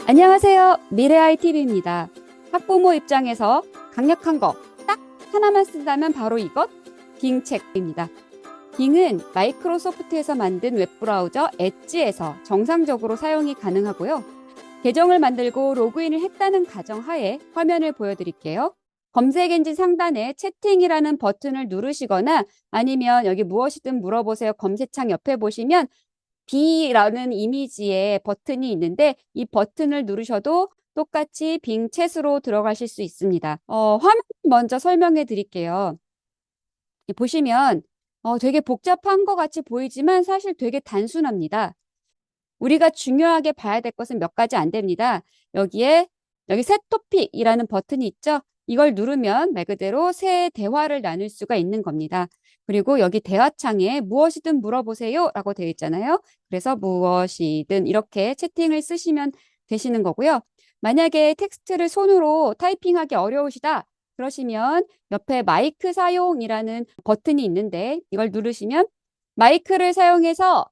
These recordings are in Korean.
안녕하세요. 미래아이 TV입니다. 학부모 입장에서 강력한 거 딱 하나만 쓴다면 바로 이것 빙책입니다. 빙은 마이크로소프트에서 만든 웹브라우저 엣지에서 정상적으로 사용이 가능하고요. 계정을 만들고 로그인을 했다는 가정하에 화면을 보여드릴게요. 검색 엔진 상단에 채팅이라는 버튼을 누르시거나 아니면 여기 무엇이든 물어보세요 검색창 옆에 보시면 B라는 이미지의 버튼이 있는데 이 버튼을 누르셔도 똑같이 빙 챗으로 들어가실 수 있습니다. 화면 먼저 설명해 드릴게요. 보시면 되게 복잡한 것 같이 보이지만 사실 되게 단순합니다. 우리가 중요하게 봐야 될 것은 몇 가지 안 됩니다. 여기 새 토픽이라는 버튼이 있죠. 이걸 누르면 말 그대로 새 대화를 나눌 수가 있는 겁니다. 그리고 여기 대화창에 무엇이든 물어보세요 라고 되어 있잖아요. 그래서 무엇이든 이렇게 채팅을 쓰시면 되시는 거고요. 만약에 텍스트를 손으로 타이핑하기 어려우시다 그러시면 옆에 마이크 사용이라는 버튼이 있는데 이걸 누르시면 마이크를 사용해서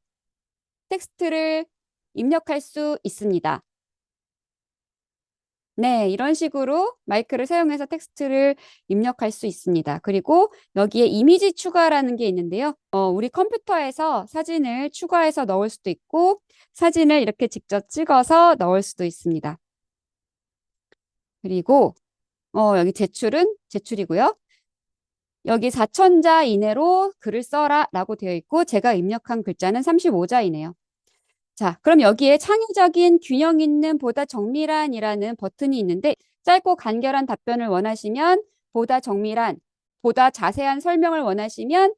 텍스트를 입력할 수 있습니다. 네, 이런 식으로 마이크를 사용해서 텍스트를 입력할 수 있습니다. 그리고 여기에 이미지 추가라는 게 있는데요. 우리 컴퓨터에서 사진을 추가해서 넣을 수도 있고 사진을 이렇게 직접 찍어서 넣을 수도 있습니다. 그리고 여기 제출이고요. 여기 4,000자 이내로 글을 써라 라고 되어 있고 제가 입력한 글자는 35자이네요. 자, 그럼 여기에 창의적인 균형 있는 보다 정밀한이라는 버튼이 있는데 짧고 간결한 답변을 원하시면 보다 정밀한, 보다 자세한 설명을 원하시면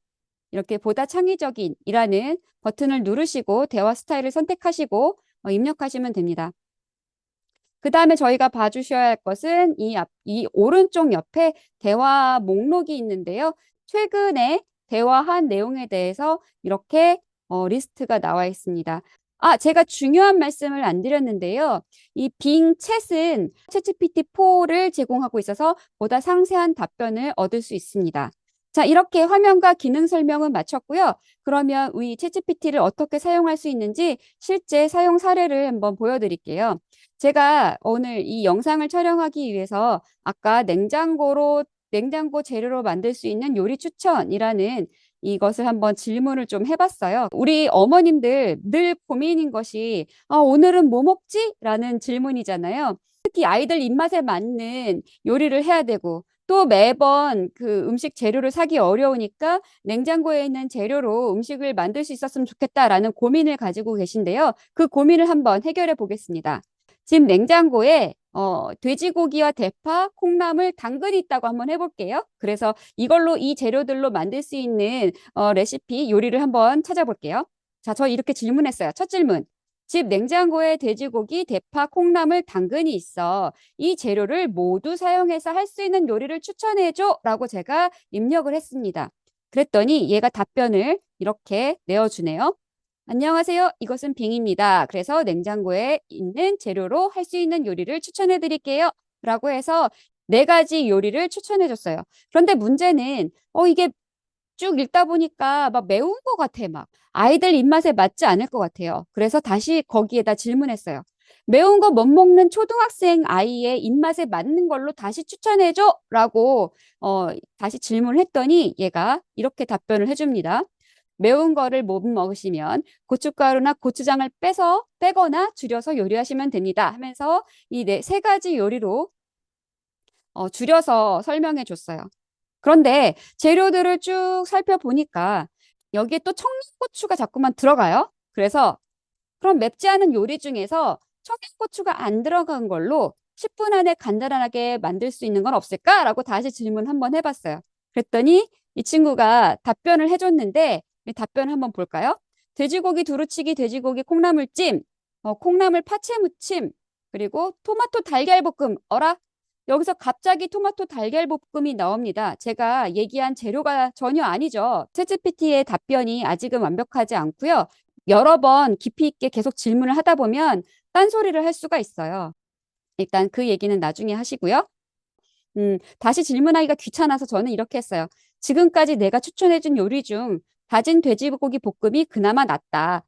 이렇게 보다 창의적인이라는 버튼을 누르시고 대화 스타일을 선택하시고 입력하시면 됩니다. 그 다음에 저희가 봐주셔야 할 것은 이 오른쪽 옆에 대화 목록이 있는데요. 최근에 대화한 내용에 대해서 이렇게 리스트가 나와 있습니다. 제가 중요한 말씀을 안 드렸는데요. 이 빙 챗은 챗GPT-4를 제공하고 있어서 보다 상세한 답변을 얻을 수 있습니다. 자, 이렇게 화면과 기능 설명은 마쳤고요. 그러면 이 챗GPT를 어떻게 사용할 수 있는지 실제 사용 사례를 한번 보여드릴게요. 제가 오늘 이 영상을 촬영하기 위해서 아까 냉장고 재료로 만들 수 있는 요리 추천이라는 이것을 한번 질문을 좀 해봤어요. 우리 어머님들 늘 고민인 것이 오늘은 뭐 먹지? 라는 질문이잖아요. 특히 아이들 입맛에 맞는 요리를 해야 되고 또 매번 그 음식 재료를 사기 어려우니까 냉장고에 있는 재료로 음식을 만들 수 있었으면 좋겠다라는 고민을 가지고 계신데요. 그 고민을 한번 해결해 보겠습니다. 지금 냉장고에 돼지고기와 대파, 콩나물, 당근이 있다고 한번 해볼게요. 그래서 이걸로 이 재료들로 만들 수 있는 레시피, 요리를 한번 찾아볼게요. 자, 저 이렇게 질문했어요. 첫 질문. 집 냉장고에 돼지고기, 대파, 콩나물, 당근이 있어. 이 재료를 모두 사용해서 할 수 있는 요리를 추천해줘 라고 제가 입력을 했습니다. 그랬더니 얘가 답변을 이렇게 내어주네요. 안녕하세요. 이것은 빙입니다. 그래서 냉장고에 있는 재료로 할 수 있는 요리를 추천해 드릴게요. 라고 해서 4가지 요리를 추천해 줬어요. 그런데 문제는 이게 쭉 읽다 보니까 막 매운 것 같아. 막 아이들 입맛에 맞지 않을 것 같아요. 그래서 다시 거기에다 질문했어요. 매운 거 못 먹는 초등학생 아이의 입맛에 맞는 걸로 다시 추천해 줘. 라고 다시 질문을 했더니 얘가 이렇게 답변을 해줍니다. 매운 거를 못 먹으시면 고춧가루나 고추장을 빼거나 줄여서 요리하시면 됩니다 하면서 이 3가지 요리로 줄여서 설명해 줬어요. 그런데 재료들을 쭉 살펴보니까 여기에 또 청양고추가 자꾸만 들어가요. 그래서 그럼 맵지 않은 요리 중에서 청양고추가 안 들어간 걸로 10분 안에 간단하게 만들 수 있는 건 없을까라고 다시 질문 한번 해봤어요. 그랬더니 이 친구가 답변을 해줬는데 이 답변을 한번 볼까요? 돼지고기 두루치기, 돼지고기 콩나물찜, 콩나물 파채 무침, 그리고 토마토 달걀볶음. 여기서 갑자기 토마토 달걀볶음이 나옵니다. 제가 얘기한 재료가 전혀 아니죠. 챗GPT의 답변이 아직은 완벽하지 않고요. 여러 번 깊이 있게 계속 질문을 하다 보면 딴소리를 할 수가 있어요. 일단 그 얘기는 나중에 하시고요. 다시 질문하기가 귀찮아서 저는 이렇게 했어요. 지금까지 내가 추천해준 요리 중 다진 돼지고기 볶음이 그나마 낫다.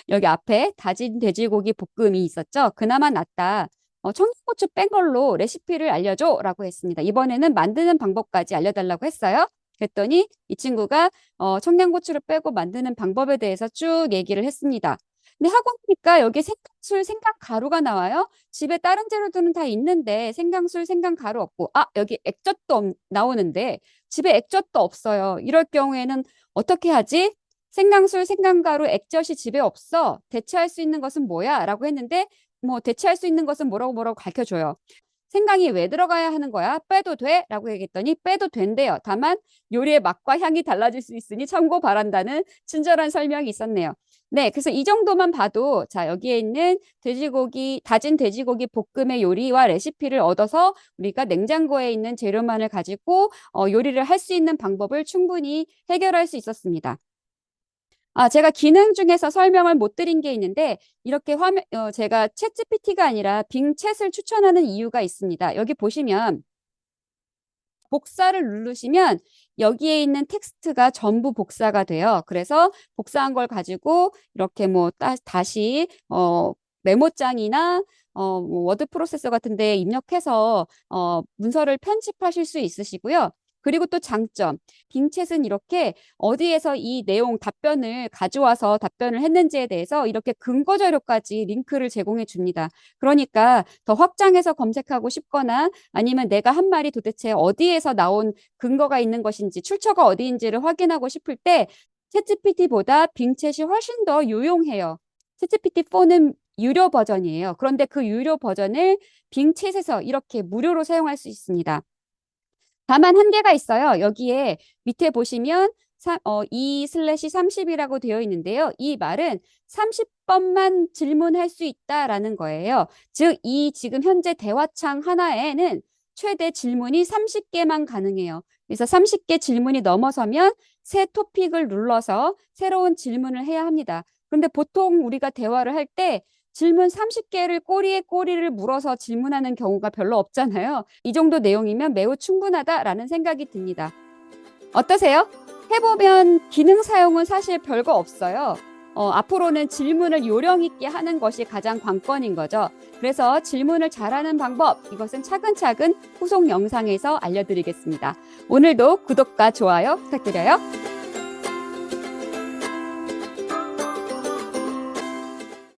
여기 앞에 다진 돼지고기 볶음이 있었죠. 그나마 낫다. 청양고추 뺀 걸로 레시피를 알려줘 라고 했습니다. 이번에는 만드는 방법까지 알려달라고 했어요. 그랬더니 이 친구가 청양고추를 빼고 만드는 방법에 대해서 쭉 얘기를 했습니다. 근데 하고 보니까 여기 생강술, 생강가루가 나와요. 집에 다른 재료들은 다 있는데 생강술, 생강가루 없고, 아, 여기 액젓도 나오는데 집에 액젓도 없어요. 이럴 경우에는 어떻게 하지? 생강술, 생강가루, 액젓이 집에 없어. 대체할 수 있는 것은 뭐야? 라고 했는데 뭐 대체할 수 있는 것은 뭐라고 가르쳐줘요. 생강이 왜 들어가야 하는 거야? 빼도 돼? 라고 얘기했더니 빼도 된대요. 다만 요리의 맛과 향이 달라질 수 있으니 참고 바란다는 친절한 설명이 있었네요. 네, 그래서 이 정도만 봐도 자, 여기에 있는 돼지고기, 다진 돼지고기 볶음의 요리와 레시피를 얻어서 우리가 냉장고에 있는 재료만을 가지고 요리를 할 수 있는 방법을 충분히 해결할 수 있었습니다. 아, 제가 기능 중에서 설명을 못 드린 게 있는데, 이렇게 제가 챗GPT가 아니라 빙챗을 추천하는 이유가 있습니다. 여기 보시면, 복사를 누르시면 여기에 있는 텍스트가 전부 복사가 돼요. 그래서 복사한 걸 가지고 이렇게 뭐 다시 메모장이나 뭐 워드 프로세서 같은 데 입력해서 문서를 편집하실 수 있으시고요. 그리고 또 장점, 빙챗은 이렇게 어디에서 이 내용 답변을 가져와서 답변을 했는지에 대해서 이렇게 근거 자료까지 링크를 제공해 줍니다. 그러니까 더 확장해서 검색하고 싶거나 아니면 내가 한 말이 도대체 어디에서 나온 근거가 있는 것인지 출처가 어디인지를 확인하고 싶을 때 챗GPT보다 빙챗이 훨씬 더 유용해요. 챗GPT4는 유료 버전이에요. 그런데 그 유료 버전을 빙챗에서 이렇게 무료로 사용할 수 있습니다. 다만 한계가 있어요. 여기에 밑에 보시면 2/30이라고 되어 있는데요. 이 말은 30번만 질문할 수 있다라는 거예요. 즉, 이 지금 현재 대화창 하나에는 최대 질문이 30개만 가능해요. 그래서 30개 질문이 넘어서면 새 토픽을 눌러서 새로운 질문을 해야 합니다. 그런데 보통 우리가 대화를 할 때 질문 30개를 꼬리에 꼬리를 물어서 질문하는 경우가 별로 없잖아요. 이 정도 내용이면 매우 충분하다라는 생각이 듭니다. 어떠세요? 해보면 기능 사용은 사실 별거 없어요. 앞으로는 질문을 요령 있게 하는 것이 가장 관건인 거죠. 그래서 질문을 잘하는 방법, 이것은 차근차근 후속 영상에서 알려드리겠습니다. 오늘도 구독과 좋아요 부탁드려요.